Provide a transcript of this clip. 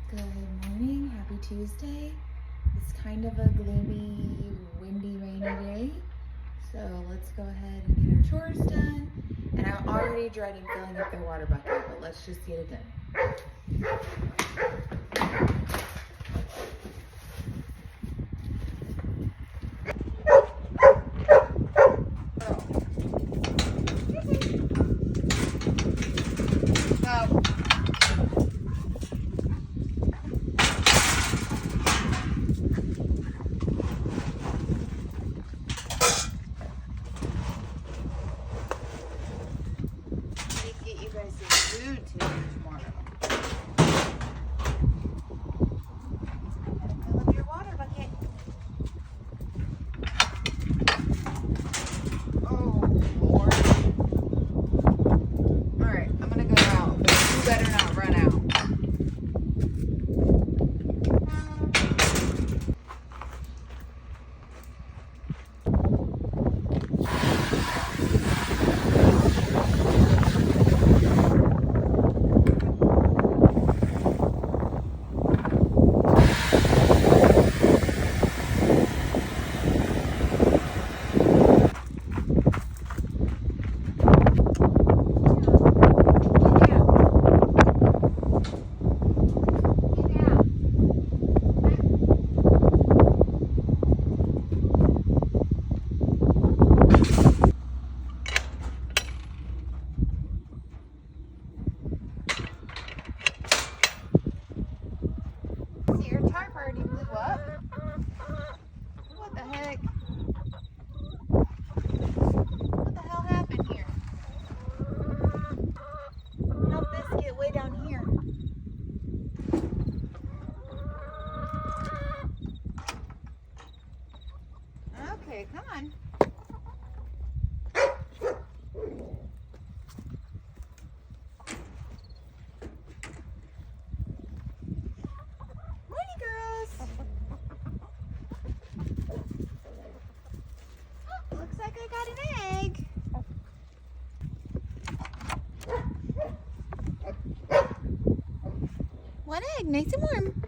Good morning, happy Tuesday. It's kind of a gloomy, windy, rainy day. So let's go ahead and get our chores done. And I'm already dreading filling up the water bucket, but let's just get it done. Get you guys some food today tomorrow. Fill up your water bucket. Oh Lord. Alright, I'm gonna go out, but you better not run out. Your tarp already blew up. What the heck? What the hell happened here? Help this get way down here. Okay, come on. Looks like I got an egg. One egg, nice and warm.